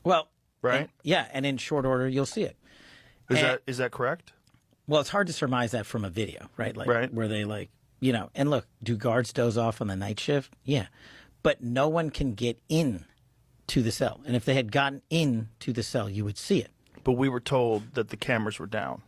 Well, right? And in short order, you'll see it. Is that correct? Well, it's hard to surmise that from a video, right? Where they and look, do guards doze off on the night shift? Yeah. But no one can get in to the cell. And if they had gotten in to the cell, you would see it. But we were told that the cameras were down.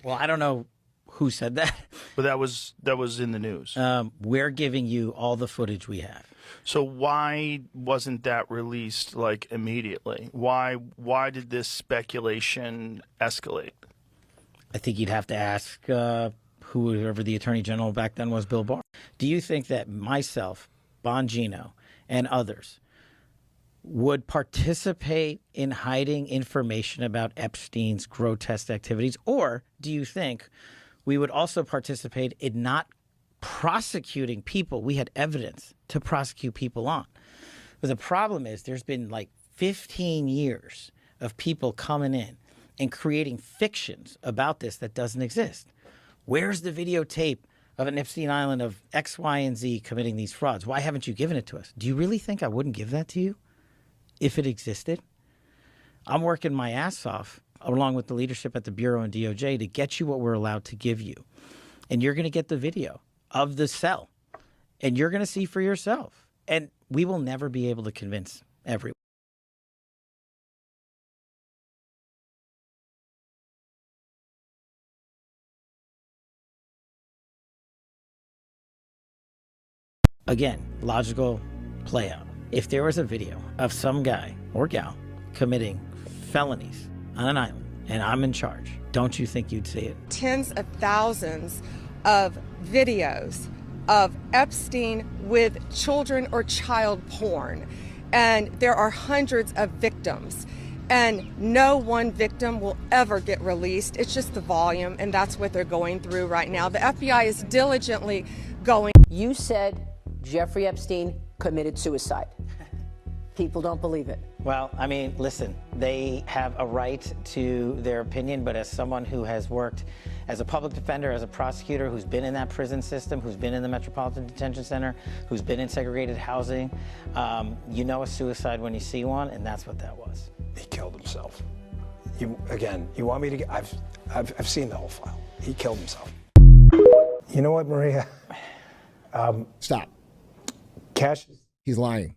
Well, I don't know who said that. But that was in the news. We're giving you all the footage we have. So why wasn't that released immediately? Why did this speculation escalate? I think you'd have to ask whoever the Attorney General back then was, Bill Barr. Do you think that myself, Bongino, and others would participate in hiding information about Epstein's grotesque activities? Or do you think we would also participate in not prosecuting people we had evidence to prosecute people on? But the problem is there's been 15 years of people coming in and creating fictions about this that doesn't exist. Where's the videotape of an Epstein Island of X, Y, and Z committing these frauds? Why haven't you given it to us? Do you really think I wouldn't give that to you if it existed? I'm working my ass off along with the leadership at the Bureau and DOJ to get you what we're allowed to give you. And you're going to get the video of the cell, and you're going to see for yourself. And we will never be able to convince everyone. Again, logical play out. If there was a video of some guy or gal committing felonies on an island and I'm in charge, don't you think you'd see it? Tens of thousands of videos of Epstein with children or child porn. And there are hundreds of victims. And no one victim will ever get released. It's just the volume, and that's what they're going through right now. The FBI is diligently going. You said Jeffrey Epstein committed suicide. People don't believe it. Well, I mean, listen, they have a right to their opinion, but as someone who has worked as a public defender, as a prosecutor, who's been in that prison system, who's been in the Metropolitan Detention Center, who's been in segregated housing, you know a suicide when you see one, and that's what that was. He killed himself. You want me to get, I've seen the whole file. He killed himself. You know what, Maria? Stop. Cash. He's lying.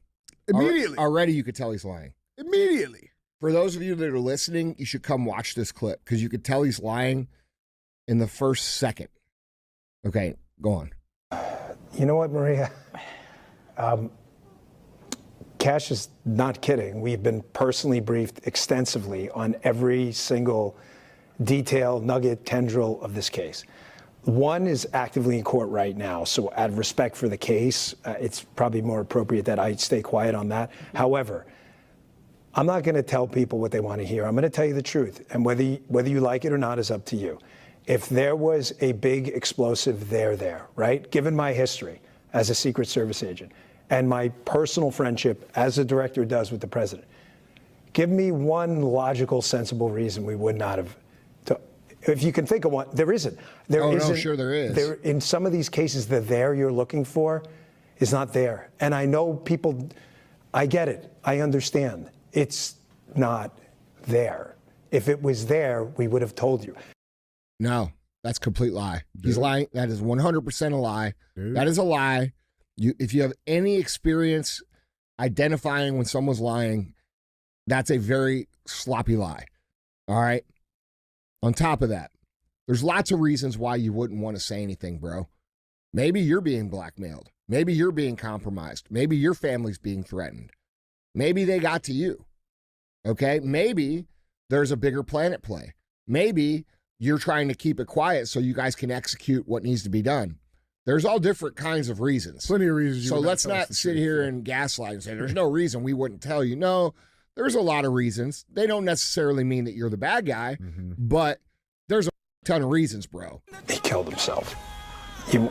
Immediately. Already you could tell he's lying. Immediately. For those of you that are listening, you should come watch this clip because you could tell he's lying in the first second. Okay, go on. You know what, Maria? Cash is not kidding. We've been personally briefed extensively on every single detail, nugget, tendril of this case. One is actively in court right now, so out of respect for the case, it's probably more appropriate that I stay quiet on that. However, I'm not going to tell people what they want to hear. I'm going to tell you the truth, and whether you like it or not is up to you. If there was a big explosive there, right? Given my history as a Secret Service agent and my personal friendship as a director does with the president, give me one logical, sensible reason we would not have. If you can think of one, there isn't. No, sure there is. In some of these cases, the there you're looking for is not there. And I know people, I get it. I understand. It's not there. If it was there, we would have told you. No, that's a complete lie. He's lying. That is 100% a lie. That is a lie. If you have any experience identifying when someone's lying, that's a very sloppy lie. All right? On top of that, there's lots of reasons why you wouldn't want to say anything, bro. Maybe you're being blackmailed. Maybe you're being compromised. Maybe your family's being threatened. Maybe they got to you. Okay? Maybe there's a bigger plan at play. Maybe you're trying to keep it quiet so you guys can execute what needs to be done. There's all different kinds of reasons. Plenty of reasons. So let's not sit here and gaslight and say there's no reason we wouldn't tell you. No, there's a lot of reasons. They don't necessarily mean that you're the bad guy, but there's a ton of reasons, bro. He killed himself. You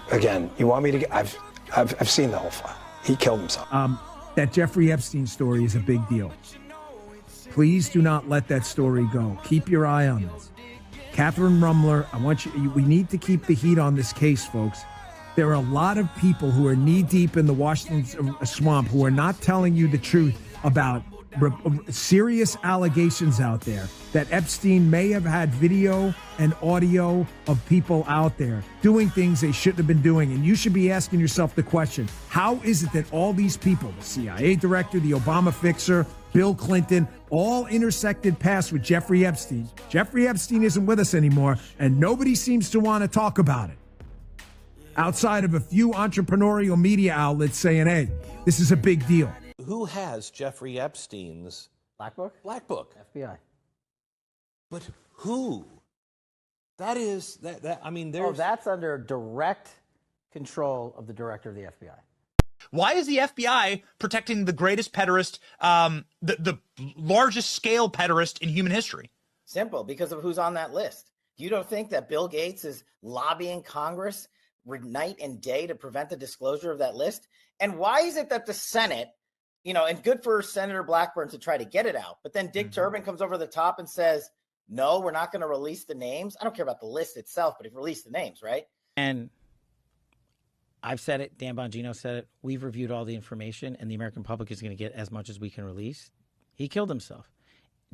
want me to get, I've seen the whole file. He killed himself. That Jeffrey Epstein story is a big deal. Please do not let that story go. Keep your eye on this. Catherine Rumler, we need to keep the heat on this case, folks. There are a lot of people who are knee deep in the Washington swamp who are not telling you the truth about serious allegations out there that Epstein may have had video and audio of people out there doing things they shouldn't have been doing. And you should be asking yourself the question, how is it that all these people, the CIA director, the Obama fixer, Bill Clinton, all intersected paths with Jeffrey Epstein? Jeffrey Epstein isn't with us anymore, and nobody seems to want to talk about it. Outside of a few entrepreneurial media outlets saying, hey, this is a big deal. Who has Jeffrey Epstein's Black Book? Black Book? FBI. But who? That is that. I mean, there's. Oh, that's under direct control of the director of the FBI. Why is the FBI protecting the greatest pederast, the largest scale pederast in human history? Simple, because of who's on that list. You don't think that Bill Gates is lobbying Congress night and day to prevent the disclosure of that list? And why is it that the Senate, and good for Senator Blackburn to try to get it out, but then Dick Durbin comes over the top and says, no, we're not going to release the names. I don't care about the list itself, but if release the names, right? And I've said it, Dan Bongino said it, we've reviewed all the information, and the American public is going to get as much as we can release. He killed himself.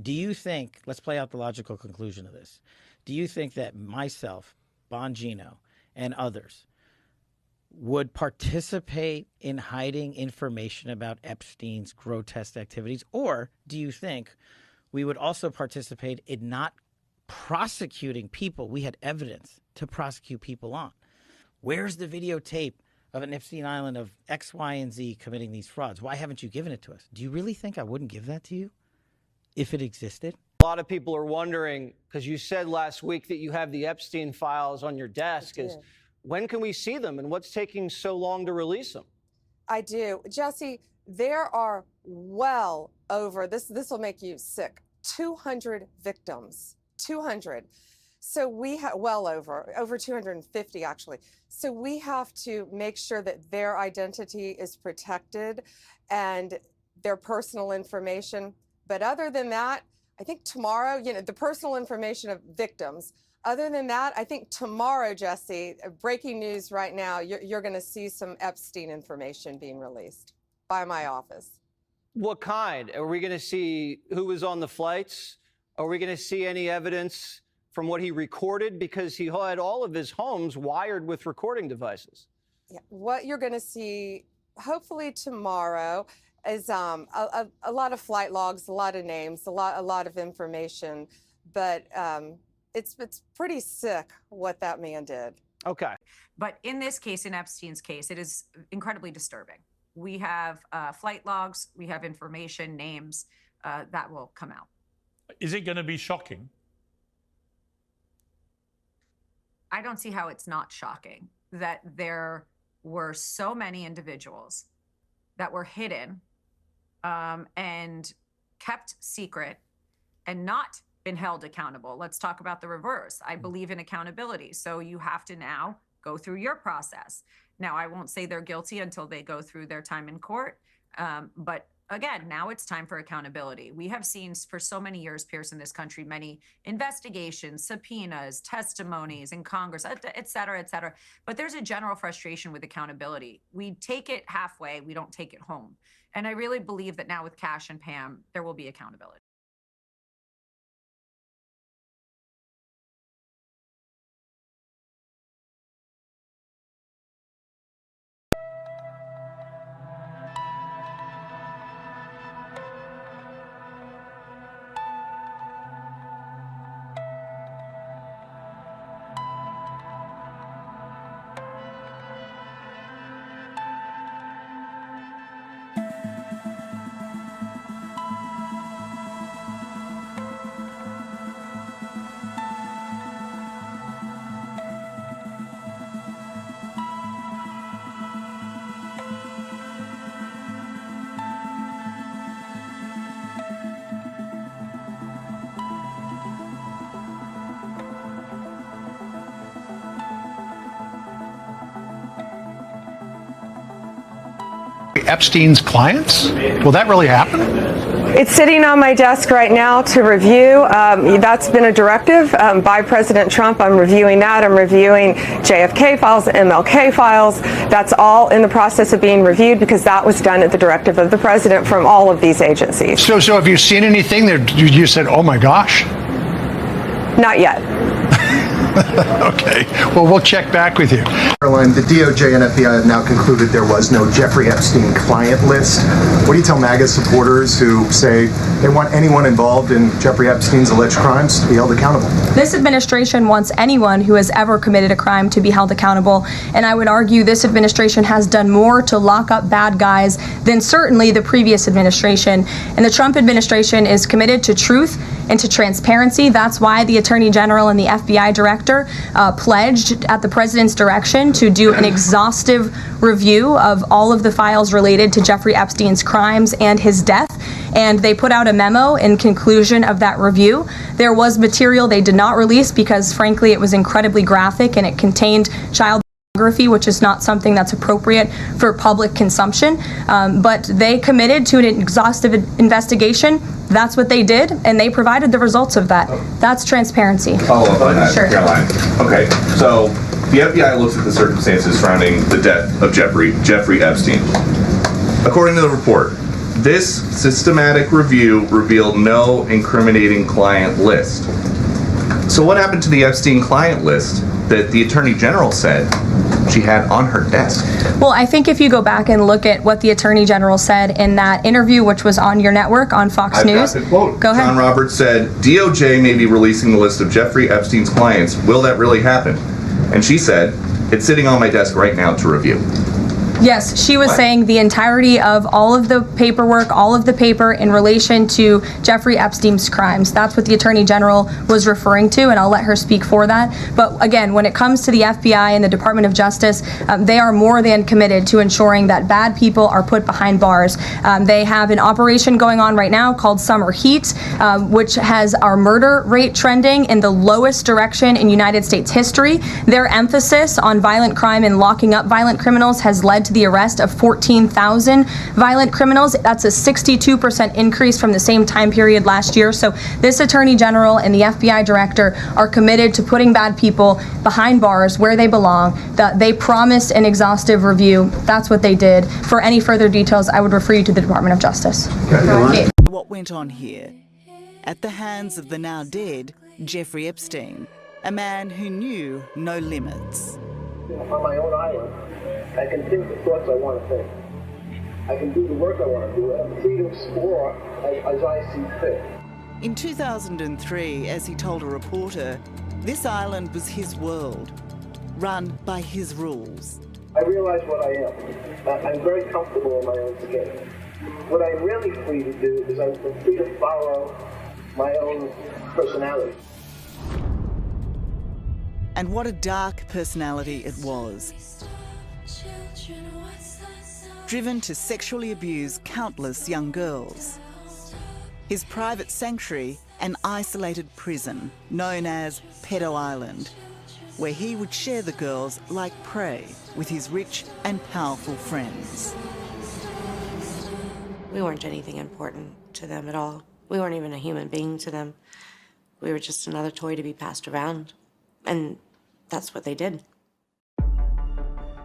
Do you think, let's play out the logical conclusion of this, do you think that myself, Bongino, and others would participate in hiding information about Epstein's grotesque activities? Or do you think we would also participate in not prosecuting people we had evidence to prosecute people on? Where's the videotape of an Epstein Island of X, Y, and Z committing these frauds? Why haven't you given it to us? Do you really think I wouldn't give that to you if it existed? A lot of people are wondering, because you said last week that you have the Epstein files on your desk, is when can we see them and what's taking so long to release them? I do. Jesse, there are well over, this will make you sick, 200 victims. 200. So we have over 250 actually. So we have to make sure that their identity is protected and their personal information. But other than that, I think tomorrow, the personal information of victims. Other than that, I think tomorrow, Jesse, breaking news right now, you're going to see some Epstein information being released by my office. What kind? Are we going to see who was on the flights? Are we going to see any evidence from what he recorded? Because he had all of his homes wired with recording devices. Yeah, what you're going to see, hopefully tomorrow, is a lot of flight logs, a lot of names, a lot of information, but it's pretty sick what that man did. Okay. But in this case, in Epstein's case, it is incredibly disturbing. We have flight logs, we have information, names that will come out. Is it going to be shocking? I don't see how it's not shocking that there were so many individuals that were hidden and kept secret and not been held accountable. Let's talk about the reverse. I believe in accountability. So you have to now go through your process. Now, I won't say they're guilty until they go through their time in court. But again, now it's time for accountability. We have seen for so many years, Pierce, in this country, many investigations, subpoenas, testimonies in Congress, et cetera, et cetera. But there's a general frustration with accountability. We take it halfway, we don't take it home. And I really believe that now with Cash and Pam, there will be accountability. Epstein's clients? Will that really happen? It's sitting on my desk right now to review. That's been a directive by President Trump. I'm reviewing that. I'm reviewing JFK files, MLK files. That's all in the process of being reviewed because that was done at the directive of the president from all of these agencies. So have you seen anything that you said, oh my gosh? Not yet. Okay. Well, we'll check back with you. Caroline, the DOJ and FBI have now concluded there was no Jeffrey Epstein client list. What do you tell MAGA supporters who say they want anyone involved in Jeffrey Epstein's alleged crimes to be held accountable? This administration wants anyone who has ever committed a crime to be held accountable, and I would argue this administration has done more to lock up bad guys than certainly the previous administration. And the Trump administration is committed to truth and to transparency. That's why the Attorney General and the FBI Director pledged at the president's direction to do an exhaustive review of all of the files related to Jeffrey Epstein's crimes and his death. And they put out a memo in conclusion of that review. There was material they did not release because, frankly, it was incredibly graphic and it contained child pornography, which is not something that's appropriate for public consumption. But they committed to an exhaustive investigation. That's what they did, and they provided the results of that. That's transparency. Follow up on that, Sure. Caroline. Okay, so the FBI looks at the circumstances surrounding the death of Jeffrey Epstein. According to the report, this systematic review revealed no incriminating client list. So what happened to the Epstein client list that the Attorney General said she had on her desk? Well, I think if you go back and look at what the Attorney General said in that interview, which was on your network on Fox News. I've got the quote. Go ahead. John Roberts said, DOJ may be releasing the list of Jeffrey Epstein's clients. Will that really happen? And she said, it's sitting on my desk right now to review. Yes, she was saying the entirety of all of the paperwork, all of the paper in relation to Jeffrey Epstein's crimes. That's what the Attorney General was referring to, and I'll let her speak for that. But again, when it comes to the FBI and the Department of Justice, they are more than committed to ensuring that bad people are put behind bars. They have an operation going on right now called Summer Heat, which has our murder rate trending in the lowest direction in United States history. Their emphasis on violent crime and locking up violent criminals has led to the arrest of 14,000 violent criminals. That's a 62% increase from the same time period last year. So this Attorney General and the FBI Director are committed to putting bad people behind bars where they belong. They promised an exhaustive review. That's what they did. For any further details, I would refer you to the Department of Justice. Okay. What went on here? At the hands of the now dead Jeffrey Epstein, a man who knew no limits. On my own island, I can think the thoughts I want to think. I can do the work I want to do. I'm free to explore as I see fit. In 2003, as he told a reporter, this island was his world, run by his rules. I realize what I am. I'm very comfortable in my own skin. What I'm really free to do is I'm free to follow my own personality. And what a dark personality it was. Driven to sexually abuse countless young girls. His private sanctuary, an isolated prison known as Pedo Island, where he would share the girls like prey with his rich and powerful friends. We weren't anything important to them at all. We weren't even a human being to them. We were just another toy to be passed around. And that's what they did.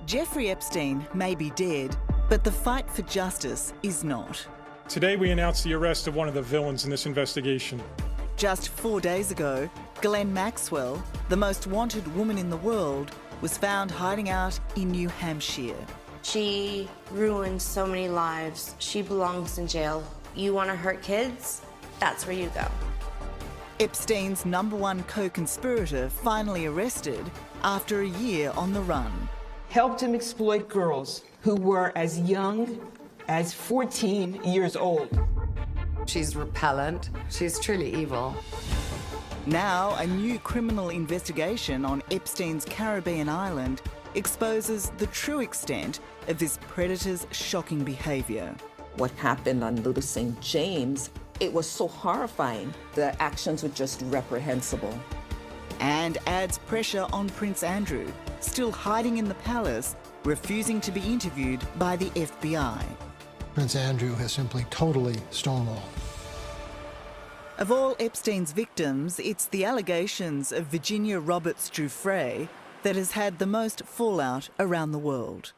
Jeffrey Epstein may be dead, but the fight for justice is not. Today we announced the arrest of one of the villains in this investigation. Just 4 days ago, Ghislaine Maxwell, the most wanted woman in the world, was found hiding out in New Hampshire. She ruined so many lives. She belongs in jail. You want to hurt kids? That's where you go. Epstein's #1 co-conspirator finally arrested after a year on the run. Helped him exploit girls who were as young as 14 years old. She's repellent. She's truly evil. Now, a new criminal investigation on Epstein's Caribbean island exposes the true extent of this predator's shocking behaviour. What happened on Little St. James, it was so horrifying. The actions were just reprehensible. And adds pressure on Prince Andrew, still hiding in the palace, refusing to be interviewed by the FBI. Prince Andrew has simply totally stonewalled. Of all Epstein's victims, it's the allegations of Virginia Roberts Giuffre that has had the most fallout around the world.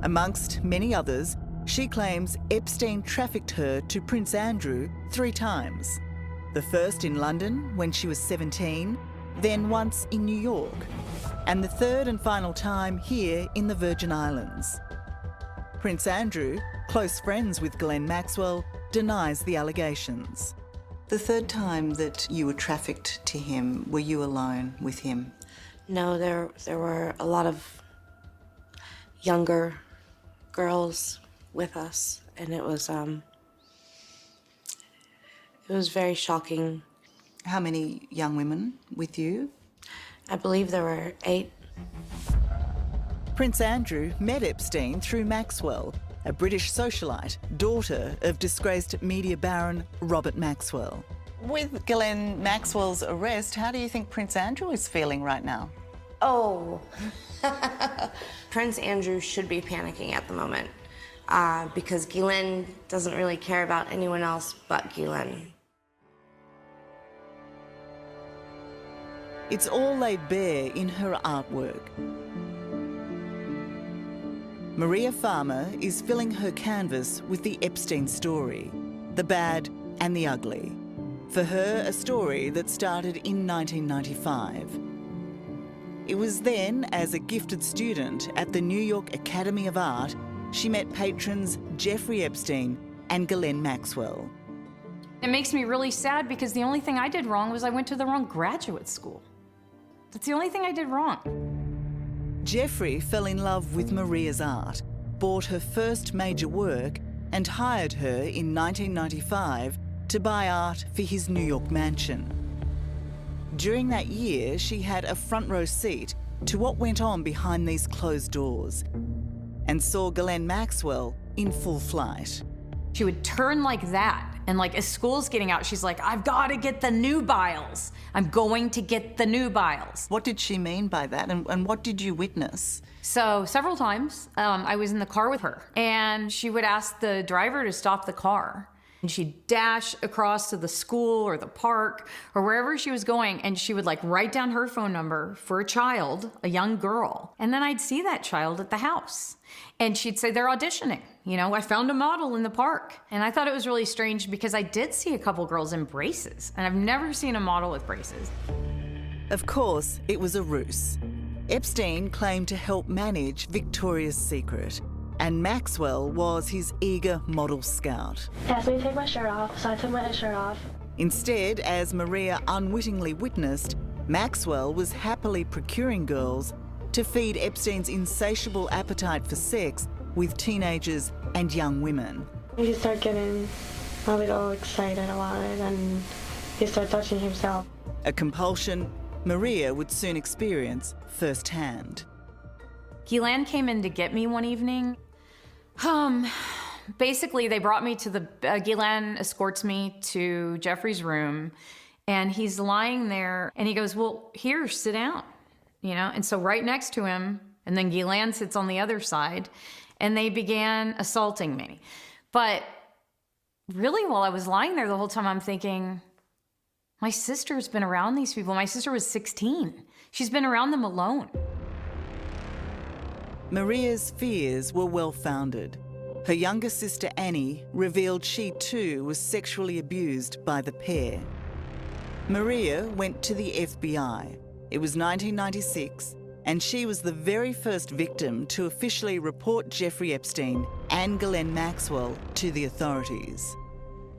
Amongst many others, she claims Epstein trafficked her to Prince Andrew 3 times. The first in London when she was 17, then once in New York, and the third and final time here in the Virgin Islands. Prince Andrew, close friends with Ghislaine Maxwell, denies the allegations. The third time that you were trafficked to him, were you alone with him? No, there were a lot of younger girls with us, and it was very shocking. How many young women with you? I believe there were 8. Prince Andrew met Epstein through Maxwell, a British socialite, daughter of disgraced media baron Robert Maxwell. With Ghislaine Maxwell's arrest, how do you think Prince Andrew is feeling right now? Oh, Prince Andrew should be panicking at the moment because Ghislaine doesn't really care about anyone else but Ghislaine. It's all laid bare in her artwork. Maria Farmer is filling her canvas with the Epstein story, the bad and the ugly. For her, a story that started in 1995. It was then, as a gifted student at the New York Academy of Art, she met patrons Jeffrey Epstein and Ghislaine Maxwell. It makes me really sad because the only thing I did wrong was I went to the wrong graduate school. That's the only thing I did wrong. Jeffrey fell in love with Maria's art, bought her first major work, and hired her in 1995 to buy art for his New York mansion. During that year, she had a front row seat to what went on behind these closed doors and saw Ghislaine Maxwell in full flight. She would turn like that, and like as school's getting out, she's like, I've got to get the nubiles. I'm going to get the nubiles. What did she mean by that, and what did you witness? So several times I was in the car with her, and she would ask the driver to stop the car. And she'd dash across to the school or the park or wherever she was going, and she would like write down her phone number for a child, a young girl. And then I'd see that child at the house. And she'd say, they're auditioning. You know, I found a model in the park. And I thought it was really strange because I did see a couple girls in braces, and I've never seen a model with braces. Of course, it was a ruse. Epstein claimed to help manage Victoria's Secret, and Maxwell was his eager model scout. He asked me to take my shirt off, so I took my shirt off. Instead, as Maria unwittingly witnessed, Maxwell was happily procuring girls to feed Epstein's insatiable appetite for sex with teenagers and young women. He started getting a little excited about it, and he started touching himself. A compulsion Maria would soon experience firsthand. Ghislaine came in to get me one evening. Basically, they brought me to the, Ghislaine escorts me to Jeffrey's room, and he's lying there, and he goes, well, here, sit down, you know? And so right next to him, and then Ghislaine sits on the other side, and they began assaulting me. But really, while I was lying there the whole time, I'm thinking, my sister's been around these people. My sister was 16. She's been around them alone. Maria's fears were well-founded. Her younger sister Annie revealed she too was sexually abused by the pair. Maria went to the FBI. It was 1996, and she was the very first victim to officially report Jeffrey Epstein and Ghislaine Maxwell to the authorities.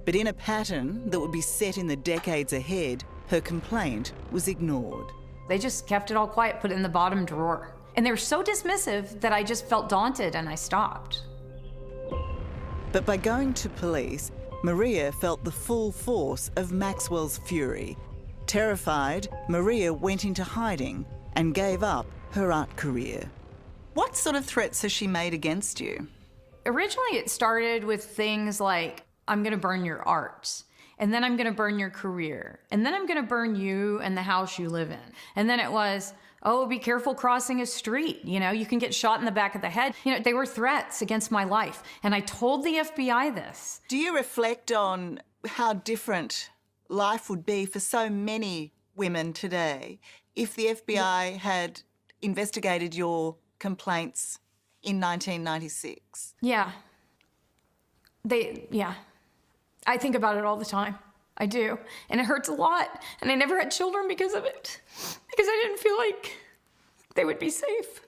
But in a pattern that would be set in the decades ahead, her complaint was ignored. They just kept it all quiet, put it in the bottom drawer. And they were so dismissive that I just felt daunted and I stopped. But by going to police, Maria felt the full force of Maxwell's fury. Terrified, Maria went into hiding and gave up her art career. What sort of threats has she made against you? Originally, it started with things like, I'm gonna burn your art. And then I'm going to burn your career. And then I'm going to burn you and the house you live in. And then it was, oh, be careful crossing a street. You know, you can get shot in the back of the head. You know, they were threats against my life. And I told the FBI this. Do you reflect on how different life would be for so many women today if the FBI had investigated your complaints in 1996? Yeah. I think about it all the time. I do. And it hurts a lot. And I never had children because of it. Because I didn't feel like they would be safe.